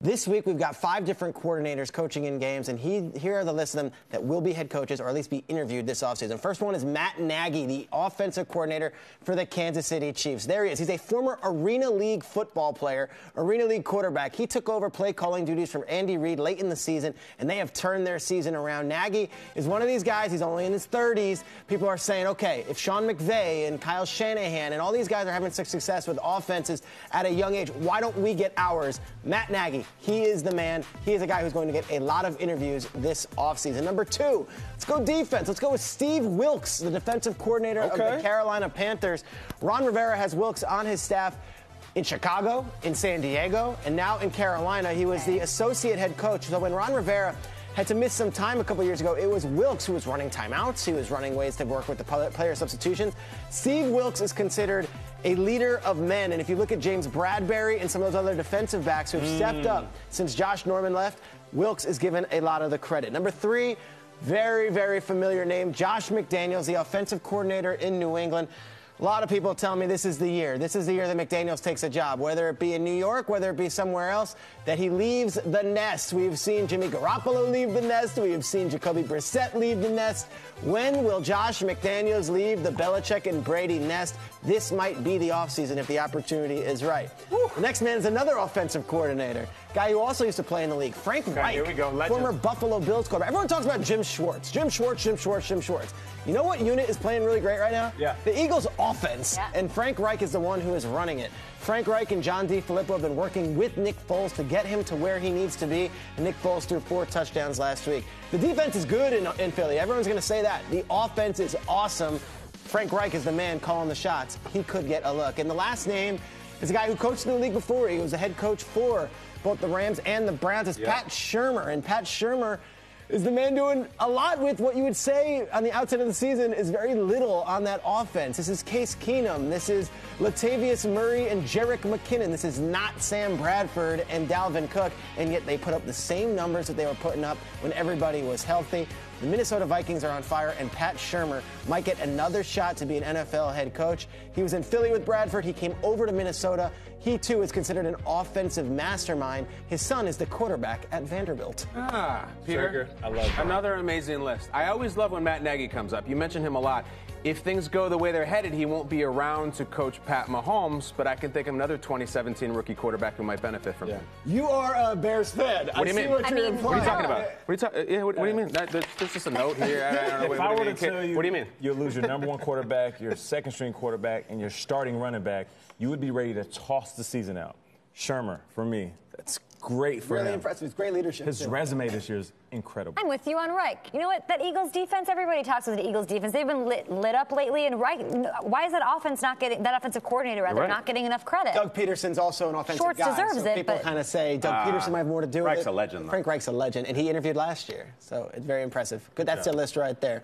This week, we've got 5 different coordinators coaching in games, and here are the list of them that will be head coaches or at least be interviewed this offseason. First one is Matt Naggy, the offensive coordinator for the Kansas City Chiefs. There he is. He's a former Arena League football player, Arena League quarterback. He took over play calling duties from Andy Reid late in the season, and they have turned their season around. Nagy is one of these guys. He's only in his 30s. People are saying, okay, if Sean McVay and Kyle Shanahan and all these guys are having such success with offenses at a young age, why don't we get ours? Matt Nagy. He is the man. He is a guy who's going to get a lot of interviews this offseason. Number 2, let's go defense. Let's go with Steve Wilkes, the defensive coordinator of the Carolina Panthers. Ron Rivera has Wilkes on his staff in Chicago, in San Diego, and now in Carolina. He was the associate head coach. So when Ron Rivera had to miss some time a couple years ago, it was Wilkes who was running timeouts. He was running ways to work with the player substitutions. Steve Wilkes is considered a leader of men. And if you look at James Bradbury and some of those other defensive backs who have stepped up since Josh Norman left, Wilkes is given a lot of the credit. Number 3, very, very familiar name, Josh McDaniels, the offensive coordinator in New England. A lot of people tell me this is the year. This is the year that McDaniels takes a job, whether it be in New York, whether it be somewhere else, that he leaves the nest. We've seen Jimmy Garoppolo leave the nest. We have seen Jacoby Brissett leave the nest. When will Josh McDaniels leave the Belichick and Brady nest? This might be the offseason if the opportunity is right. The next man is another offensive coordinator, guy who also used to play in the league, Frank Reich, here we go. former Buffalo Bills quarterback. Everyone talks about Jim Schwartz. Jim Schwartz. You know what unit is playing really great right now? Yeah. The Eagles' offense, and Frank Reich is the one who is running it. Frank Reich and John DeFilippo have been working with Nick Foles to get him to where he needs to be, and Nick Foles threw 4 touchdowns last week. The defense is good in Philly. Everyone's going to say that. The offense is awesome. Frank Reich is the man calling the shots. He could get a look. And the last name is a guy who coached in the league before. He was a head coach for both the Rams and the Browns. It's Pat Shurmur. And Pat Shurmur is the man doing a lot with what you would say on the outside of the season is very little on that offense. This is Case Keenum. This is Latavius Murray and Jerick McKinnon. This is not Sam Bradford and Dalvin Cook, and yet they put up the same numbers that they were putting up when everybody was healthy. The Minnesota Vikings are on fire, and Pat Shurmur might get another shot to be an NFL head coach. He was in Philly with Bradford. He came over to Minnesota. He, too, is considered an offensive mastermind. His son is the quarterback at Vanderbilt. Peter, Schrager, I love that. Another amazing list. I always love when Matt Nagy comes up. You mentioned him a lot. If things go the way they're headed, he won't be around to coach Pat Mahomes, but I can think of another 2017 rookie quarterback who might benefit from him. You are a Bears fan. What do you mean? What are you talking about? What do you mean? There's just a note here. I don't know. If I were to tell you, what do you mean? You'll lose your number 1 quarterback, your second-string quarterback, and your starting running back, you would be ready to toss the season out. Shurmur, for me, that's great for him. Really impressive. It's great leadership. His resume this year is incredible. I'm with you on Reich. You know what? That Eagles defense, everybody talks about the Eagles defense. They've been lit up lately. And Reich, why is that offensive coordinator not getting enough credit? Doug Peterson's also an offensive Schwartz guy. deserves it, people but kind of say Doug Peterson might have more to do with it. Reich's a legend, though. Frank Reich's a legend, and he interviewed last year. So it's very impressive. Good. That's their list right there.